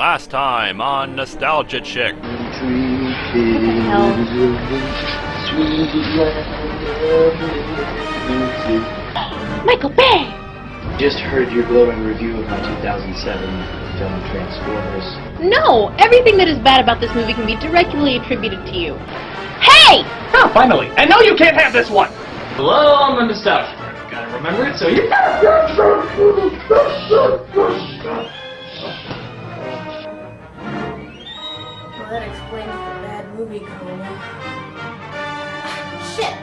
Last time on Nostalgia Chick. Michael Bay! Just heard your glowing review of my 2007 film Transformers. No! Everything that is bad about this movie can be directly attributed to you. Hey! Oh, finally! And no, you can't have this one! Hello, I'm the Nostalgia Critic. Gotta remember it, so you... Well, that explains the bad movie coma. Shit!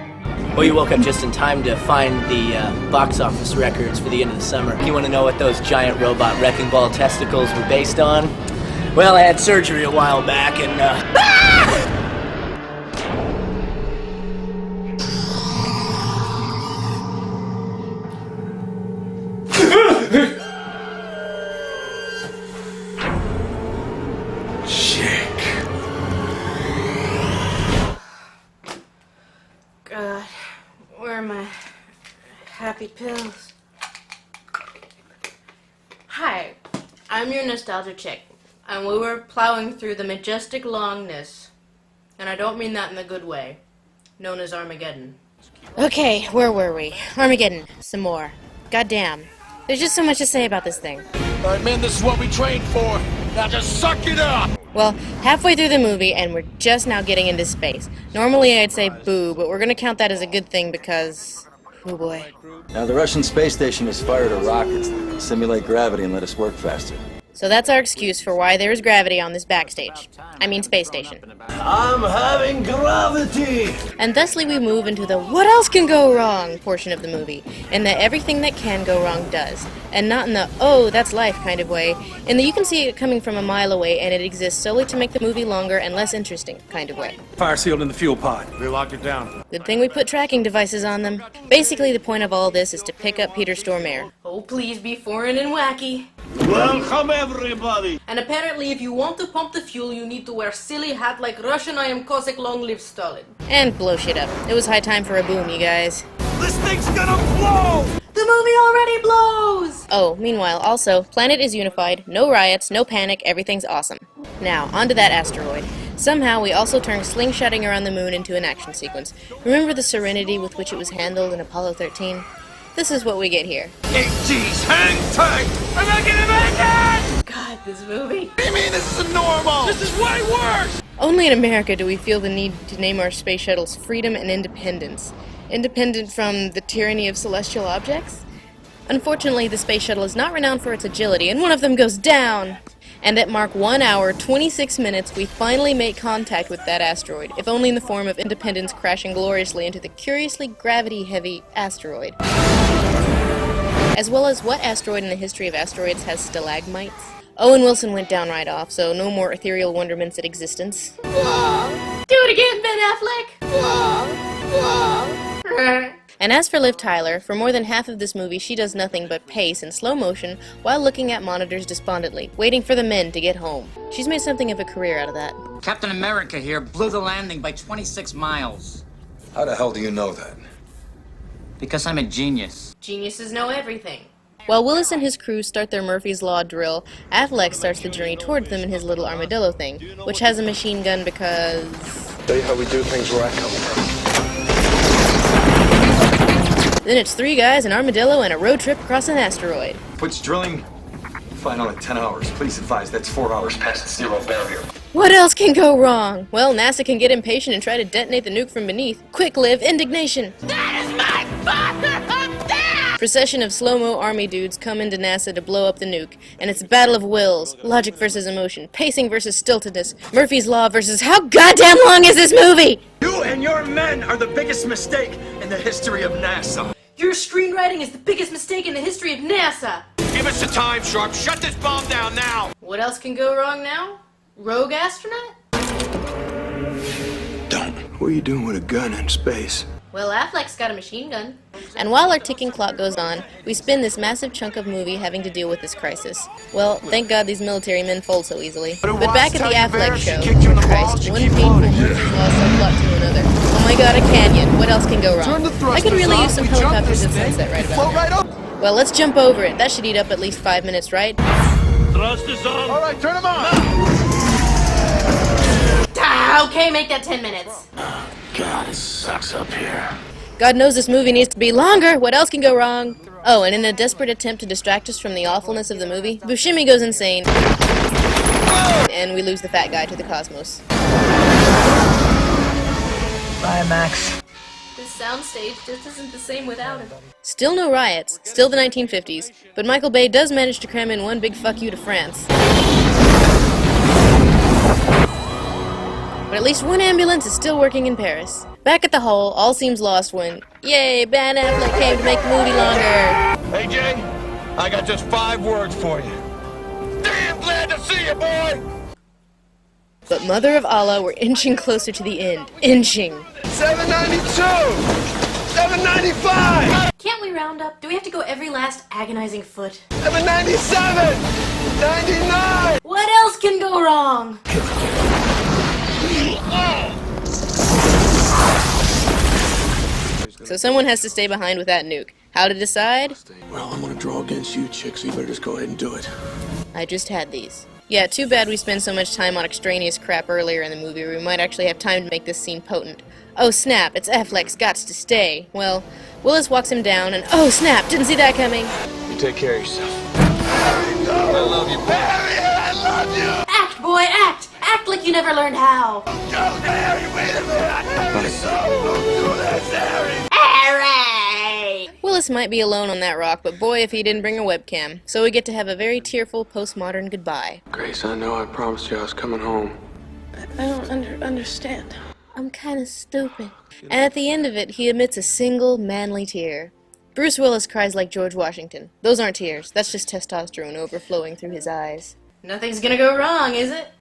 Well, you woke up just in time to find the box office records for the end of the summer. You want to know what those giant robot wrecking ball testicles were based on? Well, I had surgery a while back and, God, where are my happy pills? Hi, I'm your Nostalgia Chick, and we were plowing through the majestic longness, and I don't mean that in the good way, known as Armageddon. Okay, where were we? Armageddon. Some more. Goddamn. There's just so much to say about this thing. Alright, man, this is what we trained for. Now just suck it up! Well, halfway through the movie, and we're just now getting into space. Normally I'd say boo, but we're gonna count that as a good thing because... oh boy. Now, the Russian space station has fired a rocket to simulate gravity and let us work faster. So that's our excuse for why there is gravity on this backstage. I mean space station. I'm having gravity! And thusly we move into the what else can go wrong portion of the movie, in that everything that can go wrong does. And not in the oh, that's life kind of way, in the you can see it coming from a mile away and it exists solely to make the movie longer and less interesting kind of way. Fire sealed in the fuel pod. We locked it down. Good thing we put tracking devices on them. Basically the point of all this is to pick up Peter Stormare. Oh, please be foreign and wacky. Welcome, everybody! And apparently if you want to pump the fuel, you need to wear silly hat like Russian I am Cossack long live Stalin. And blow shit up. It was high time for a boom, you guys. This thing's gonna blow! The movie already blows! Oh, meanwhile, also, planet is unified, no riots, no panic, everything's awesome. Now, onto that asteroid. Somehow, we also turned slingshotting around the moon into an action sequence. Remember the serenity with which it was handled in Apollo 13? This is what we get here. Hey, geez, hang tight! I'm not gonna make it! God, this movie. What do you mean this is normal? This is way worse! Only in America do we feel the need to name our space shuttles Freedom and Independence. Independent from the tyranny of celestial objects? Unfortunately, the space shuttle is not renowned for its agility, and one of them goes down! And at mark 1 hour, 26 minutes, we finally make contact with that asteroid, if only in the form of Independence crashing gloriously into the curiously gravity-heavy asteroid. As well as what asteroid in the history of asteroids has stalagmites? Owen Wilson went down right off, so no more ethereal wonderments at existence. Whoa. Do it again, Ben Affleck! Whoa. And as for Liv Tyler, for more than half of this movie she does nothing but pace in slow motion while looking at monitors despondently, waiting for the men to get home. She's made something of a career out of that. Captain America here blew the landing by 26 miles. How the hell do you know that? Because I'm a genius. Geniuses know everything. While Willis and his crew start their Murphy's Law drill, Affleck starts the journey towards them in his little armadillo thing, which has a machine gun because... Tell you how we do things where I come from. Then it's 3 guys, an armadillo, and a road trip across an asteroid. Puts drilling final at 10 hours. Please advise, that's 4 hours past the zero barrier. What else can go wrong? Well, NASA can get impatient and try to detonate the nuke from beneath. Quick, Liv, indignation! That is my father up there! Procession of slow-mo army dudes come into NASA to blow up the nuke, and it's a battle of wills, logic versus emotion, pacing versus stiltedness, Murphy's Law versus how goddamn long is this movie?! You and your men are the biggest mistake in the history of NASA. Your screenwriting is the biggest mistake in the history of NASA! Give us the time, Sharp. Shut this bomb down now! What else can go wrong now? Rogue astronaut? Don't. What are you doing with a gun in space? Well, Affleck's got a machine gun. And while our ticking clock goes on, we spin this massive chunk of movie having to deal with this crisis. Well, thank God these military men fold so easily. But back at the Affleck show, Christ, one painful Murphy's Law subplot to another. Oh my God, a canyon. What else can go wrong? I could really use some helicopters at sunset right about now. Well, let's jump over it. That should eat up at least 5 minutes, right? Thrust is on. All right, turn them on. Ah, okay, make that 10 minutes. God, it sucks up here. God knows this movie needs to be longer. What else can go wrong? Oh, and in a desperate attempt to distract us from the awfulness of the movie, Buscemi goes insane. And we lose the fat guy to the cosmos. Bye, Max. This soundstage just isn't the same without him. Still no riots, still the 1950s, but Michael Bay does manage to cram in one big fuck you to France. But at least one ambulance is still working in Paris. Back at the Hall, all seems lost when, yay, Ben Affleck came to make the movie longer. Hey, Jay, I got just 5 words for you. Damn glad to see you, boy! But Mother of Allah, we're inching closer to the end. Inching. 792! 795! Can't we round up? Do we have to go every last agonizing foot? 797! 99! What else can go wrong? So someone has to stay behind with that nuke. How to decide? Well, I'm gonna draw against you, chick, so you better just go ahead and do it. I just had these. Yeah, too bad we spend so much time on extraneous crap earlier in the movie. We might actually have time to make this scene potent. Oh snap, it's Affleck's gots to stay. Well, Willis walks him down and oh snap, didn't see that coming. You take care of yourself. I love you, Harry! I love you! Act, boy, act! Act like you never learned how! Don't, Harry, wait a minute! Harry, don't do this, Harry! Harry! Willis might be alone on that rock, but boy if he didn't bring a webcam. So we get to have a very tearful postmodern goodbye. Grace, I know I promised you I was coming home. I don't understand. I'm kinda stupid. And at the end of it, he emits a single manly tear. Bruce Willis cries like George Washington. Those aren't tears, that's just testosterone overflowing through his eyes. Nothing's gonna go wrong, is it?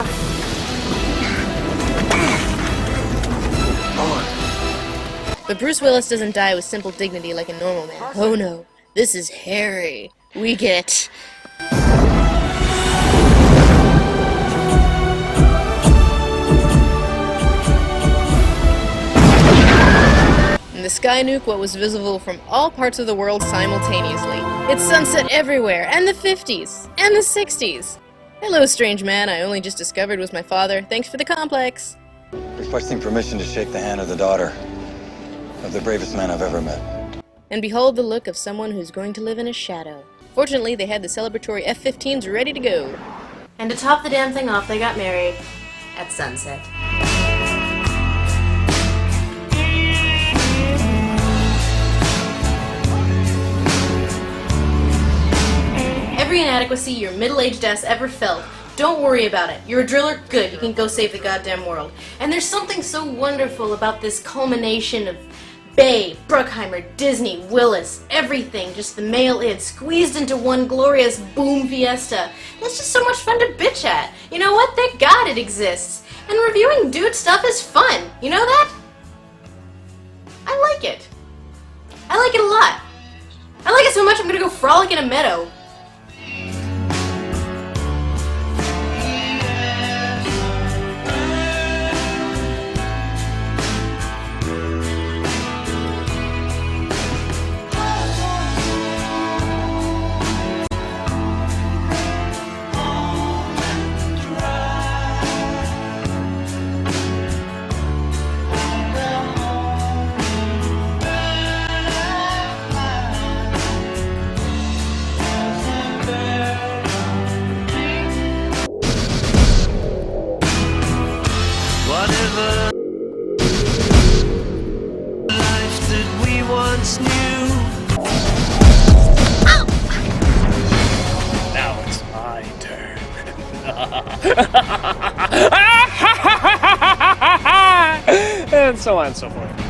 But Bruce Willis doesn't die with simple dignity like a normal man. Oh no, this is Harry. We get... In the Sky Nuke, what was visible from all parts of the world simultaneously. It's sunset everywhere, and the 50s, and the 60s. Hello, strange man, I only just discovered was my father. Thanks for the complex. Requesting permission to shake the hand of the daughter of the bravest man I've ever met. And behold the look of someone who's going to live in his shadow. Fortunately, they had the celebratory F-15s ready to go. And to top the damn thing off, they got married at sunset. Every inadequacy your middle-aged ass ever felt, don't worry about it. You're a driller? Good, you can go save the goddamn world. And there's something so wonderful about this culmination of Bay, Bruckheimer, Disney, Willis, everything, just the male id, squeezed into one glorious boom fiesta. It's just so much fun to bitch at. You know what? Thank God it exists. And reviewing dude stuff is fun. You know that? I like it. I like it a lot. I like it so much I'm gonna go frolic in a meadow. Now it's my turn. And so on and so forth.